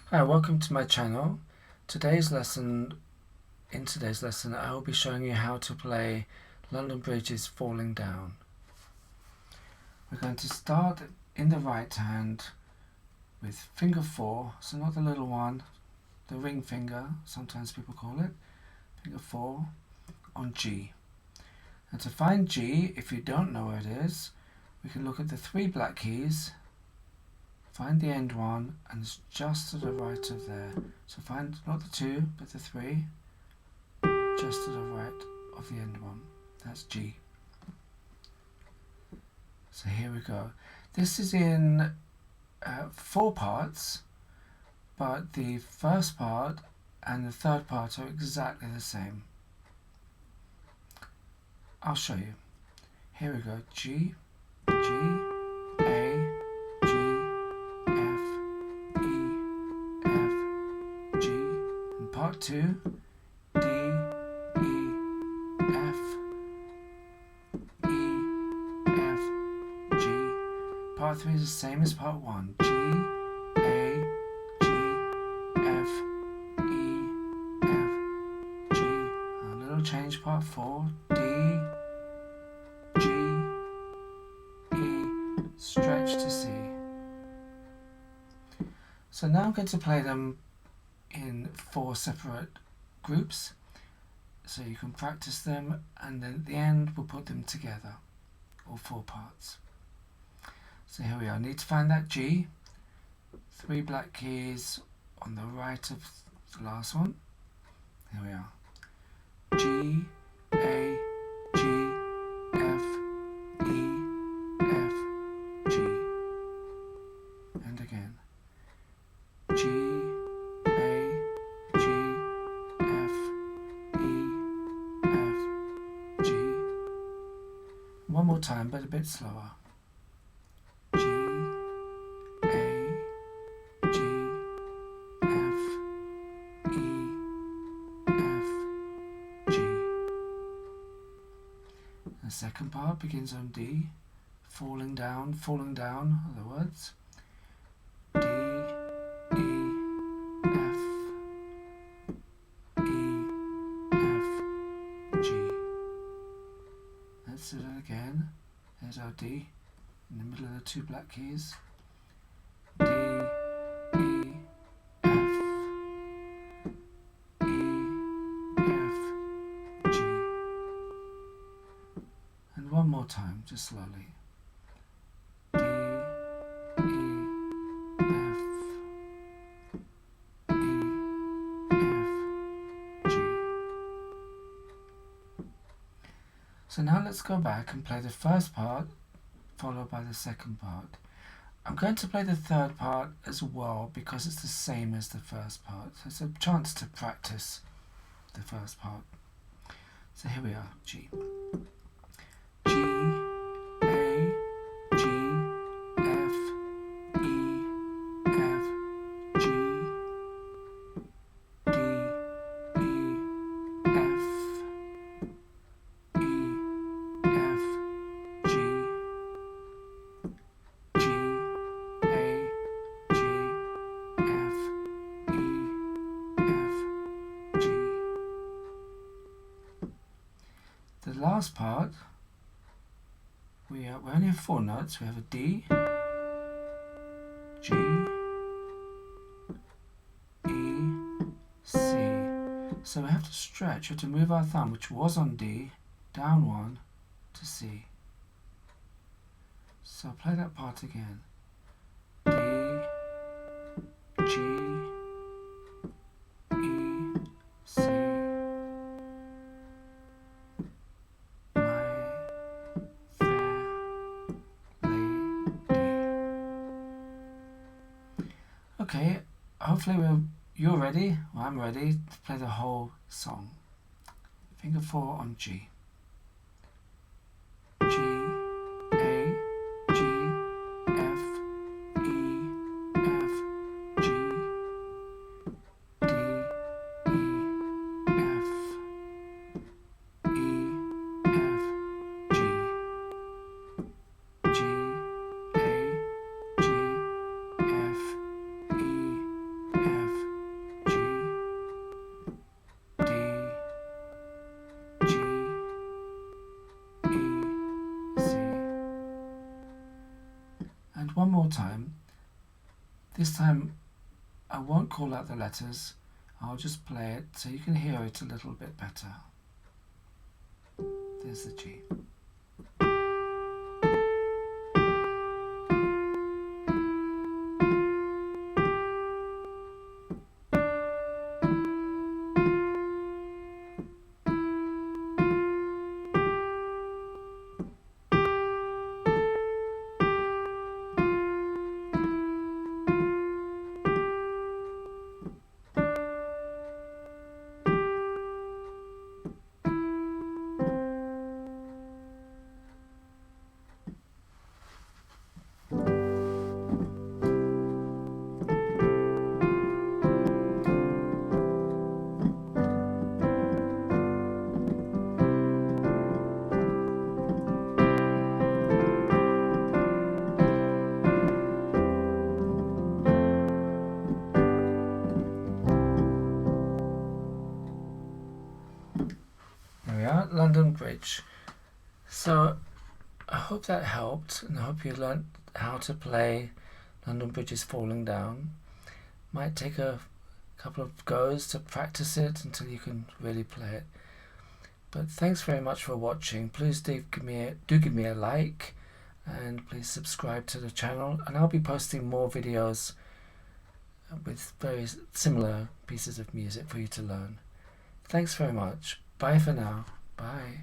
Hi, welcome to my channel. Today's lesson, in today's lesson, I will be showing you how to play London Bridge is Falling Down. We're going to start in the right hand with finger 4, so not the little one, the ring finger, sometimes people call it, finger 4 on G. And to find G, if you don't know where it is, we can look at the 3 black keys, find the end one, and it's just to the right of there. So find not the 2, but the 3, just to the right of the end one. That's G. So here we go. This is in 4 parts, but the first part and the third part are exactly the same. I'll show you. Here we go. G, G, A, G, F, E, F, G. And part 2, D, E, F, E, F, G. Part 3 is the same as part 1. G, A, G, F, E, F, G. A little change, part 4. D, G, E, stretch to C. So now I'm going to play them in 4 separate groups, so you can practice them, and then at the end we'll put them together, all 4 parts. So here we are. I need to find that G, 3 black keys on the right of the last one. Here we are. G, A, G, F, E, F, G. And again. G, A, G, F, E, F, G. One more time, but a bit slower. G, A, G, F, E, F, G. The second part begins on D, falling down are the words. D, E, F, E, F, G. Let's do that again. There's our D in the middle of the 2 black keys. D, E, F, E, F, G. And one more time, just slowly. D, E, F, E, F, G. So now let's go back and play the first part followed by the second part. I'm going to play the third part as well because it's the same as the first part. So it's a chance to practice the first part. So here we are. G. G, A, G, F, E, F, G, D, E, F, E, F, G, G, A, G, F, E, F, G. The last part, we only have 4 notes. We have a D, G, E, C. So we have to stretch, we have to move our thumb, which was on D, down 1 to C. So play that part again. D, G, E, C. My fair lady. Okay, hopefully you're ready. Well, I'm ready to play the whole song. Finger 4 on G. G, A, G, F, E, F, G, D, E, F, E, F, G, G, A, G, F, E, F, This time I won't call out the letters, I'll just play it so you can hear it a little bit better. There's the G. There we are, London Bridge. So I hope that helped, and I hope you learnt how to play London Bridge is Falling Down. Might take a couple of goes to practice it until you can really play it. But thanks very much for watching. Please do give me a like, and please subscribe to the channel, and I'll be posting more videos with very similar pieces of music for you to learn. Thanks very much. Bye for now. Bye.